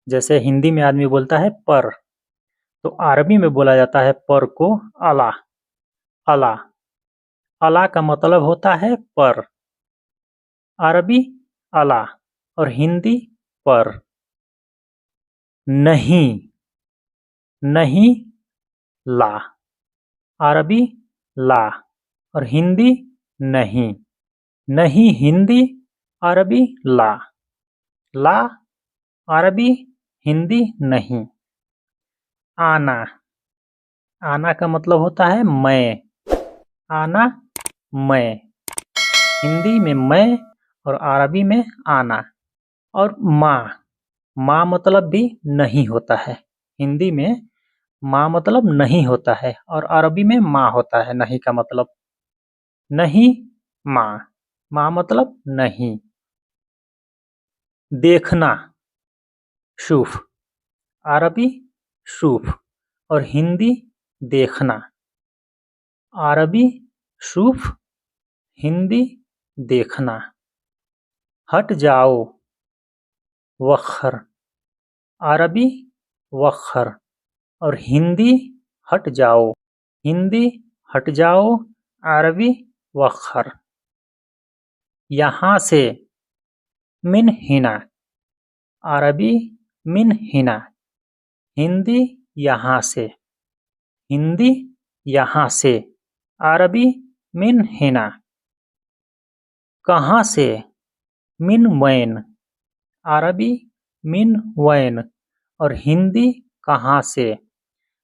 जैसे हिंदी में आदमी बोलता है पर, तो अरबी में बोला जाता है पर को अला। अला अला का मतलब होता है पर। अरबी अला और हिंदी पर। नहीं, नहीं ला। अरबी ला और हिंदी नहीं। नहीं हिंदी, अरबी ला। ला अरबी, हिंदी नहीं। आना। आना का मतलब होता है मैं। आना मैं। हिंदी में मैं और अरबी में आना। और माँ। माँ मतलब भी नहीं होता है। हिंदी में माँ मतलब नहीं होता है और अरबी में माँ होता है नहीं का मतलब। नहीं माँ। माँ मतलब नहीं। देखना। शूफ। अरबी शूफ और हिंदी देखना। अरबी शूफ, हिंदी देखना। हट जाओ। वखर। अरबी वखर और हिंदी हट जाओ। हिंदी हट जाओ, अरबी वखर। यहाँ से। मिन हिना। अरबी मिन हिना। हिंदी यहाँ से। हिंदी यहाँ से, अरबी मिन हिना। कहाँ से। मिन वैन। अरबी मिन वैन और हिंदी कहाँ से।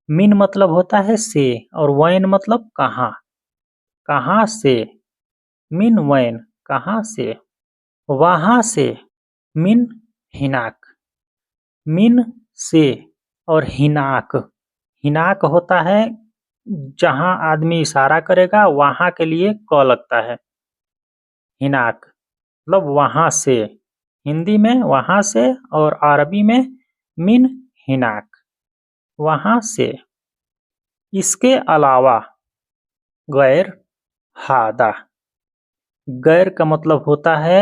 मिन मतलब होता है से और वैन मतलब कहाँ। कहाँ से। मिन वैन कहाँ से। वहाँ से। मिन हिनाक। मिन से और हिनाक। हिनाक होता है जहाँ आदमी इशारा करेगा वहाँ के लिए क लगता है। हिनाक मतलब वहाँ से। हिंदी में वहाँ से और अरबी में मिन हिनाक, वहाँ से। इसके अलावा। गैर हादा। गैर का मतलब होता है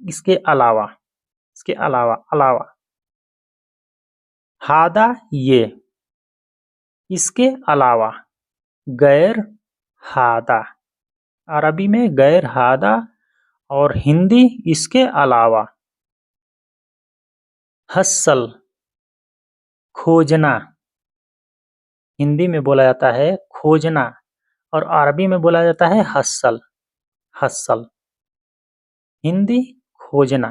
इसके अलावा। इसके अलावा, अलावा। हादा ये। इसके अलावा। गैर हादा। अरबी में गैर हादा और हिंदी इसके अलावा। हस्सल। खोजना। हिंदी में बोला जाता है खोजना और अरबी में बोला जाता है हस्सल। हस्सल। हिंदी खोजना,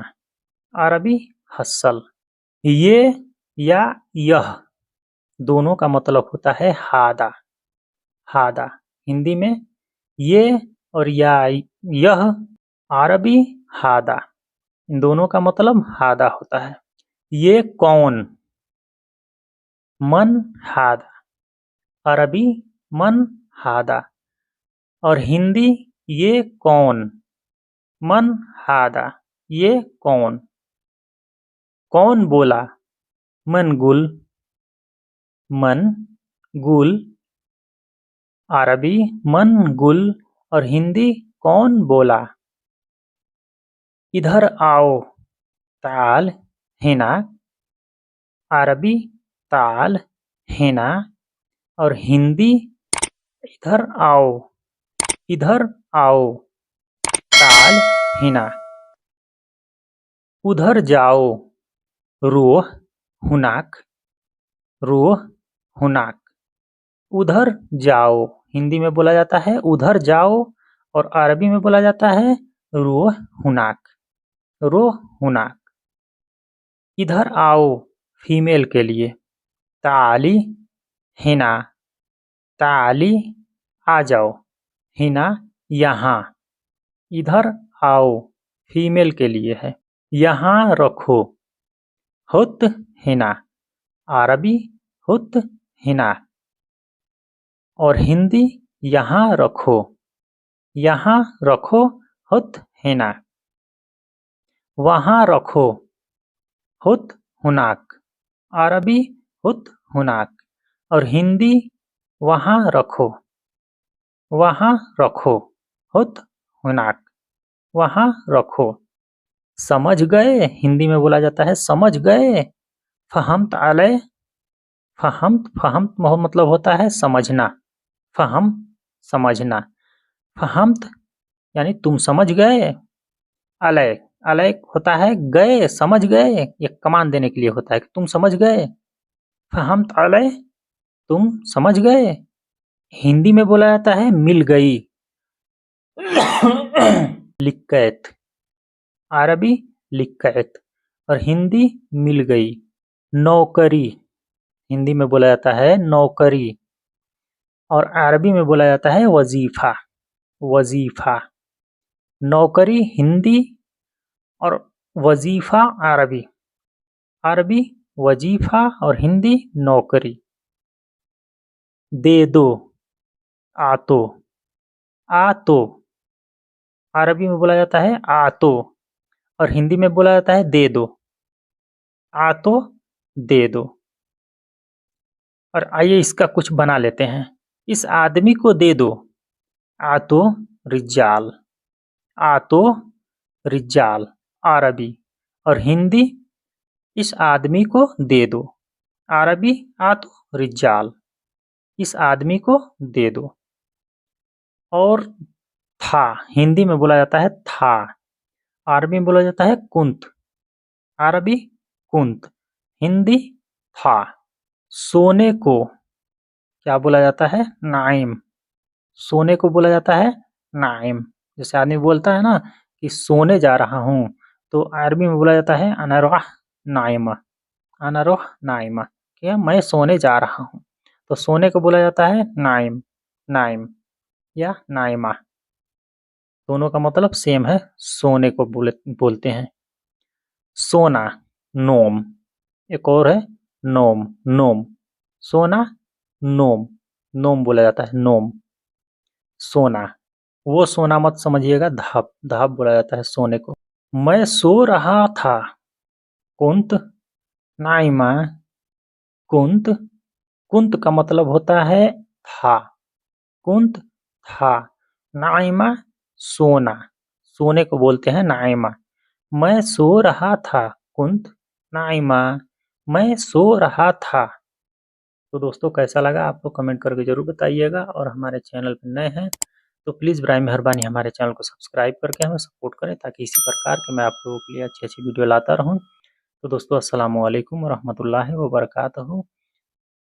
अरबी हस्सल। ये या यह दोनों का मतलब होता है हादा। हादा हिंदी में ये और या यह, अरबी हादा। इन दोनों का मतलब हादा होता है। ये कौन। मन हादा। अरबी मन हादा और हिंदी ये कौन। मन हादा, ये कौन। कौन बोला। मन गुल। मन गुल। अरबी मन गुल और हिंदी कौन बोला। इधर आओ। ताल हिना। अरबी ताल हिना और हिंदी इधर आओ। इधर आओ, ताल हिना। उधर जाओ। रोह हुनाक। रोह हुनाक। उधर जाओ हिंदी में बोला जाता है उधर जाओ और अरबी में बोला जाता है रोह हुनाक। रोह हुनाक। इधर आओ फीमेल के लिए। ताली हिना। ताली आ जाओ। हिना यहाँ। इधर आओ फीमेल के लिए है। यहाँ रखो। हुत हिना। अरबी हुत हिना और हिंदी यहाँ रखो। यहाँ रखो हुत हिना। वहाँ रखो। हुत हुनाक। अरबी हुत हुनाक और हिंदी वहाँ रखो। वहाँ रखो हुत हुनाक। वहाँ रखो। समझ गए हिंदी में बोला जाता है समझ गए। फ़हम्त अलैह, फ़हम्त मतलब होता है समझना, फ़हम समझना, फ़हम्त यानी तुम समझ गए, अलैह अलैह होता है गए, समझ गए, ये कमांड देने के लिए होता है कि तुम समझ गए, फ़हम्त अलैह तुम समझ गए। हिंदी में बोला जाता है मिल गई। लिक्कैत, अरबी लिक्कैत और हिंदी मिल गई। नौकरी, हिंदी में बोला जाता है नौकरी और अरबी में बोला जाता है वजीफा, वजीफा। नौकरी हिंदी और वजीफा अरबी, अरबी वजीफा और हिंदी नौकरी। दे दो, आतो, आतो अरबी में बोला जाता है आतो और हिंदी में बोला जाता है दे दो, आतो दे दो। और आइए इसका कुछ बना लेते हैं। इस आदमी को दे दो, आतो रिजाल, आतो रिजाल अरबी और हिंदी इस आदमी को दे दो, अरबी आतो रिजाल, इस आदमी को दे दो। और था, हिंदी में बोला जाता है था, अरबी में बोला जाता है कुंत, अरबी कुंत, हिंदी था। सोने को क्या बोला जाता है? नाइम, सोने को बोला जाता है नाइम। जैसे आदमी बोलता है ना कि सोने जा रहा हूँ, तो अरबी में बोला जाता है अना राह नाइमा, अना राह नाइमा, क्या मैं सोने जा रहा हूँ। तो सोने को बोला जाता है नाइम, नाइम या नाइमा, दोनों का मतलब सेम है, सोने को बोलते हैं। सोना, नोम, एक और है नोम, नोम, सोना नोम, नोम बोला जाता है नोम, सोना। वो सोना मत समझिएगा, धाप, धाप बोला जाता है सोने को। मैं सो रहा था, कुंत नाइमा, कुंत, कुंत का मतलब होता है था, कुंत था, नाइमा सोना, सोने को बोलते हैं नाइमा। मैं सो रहा था, कुंत नाइमा, मैं सो रहा था। तो दोस्तों कैसा लगा आपको कमेंट करके ज़रूर बताइएगा और हमारे चैनल पर नए हैं तो प्लीज़ बराए मेहरबानी हमारे चैनल को सब्सक्राइब करके हमें सपोर्ट करें ताकि इसी प्रकार के मैं आप लोगों के लिए अच्छी-अच्छी वीडियो लाता रहूँ। तो दोस्तों अस्सलामु अलैकुम व रहमतुल्लाहि व बरकातहू।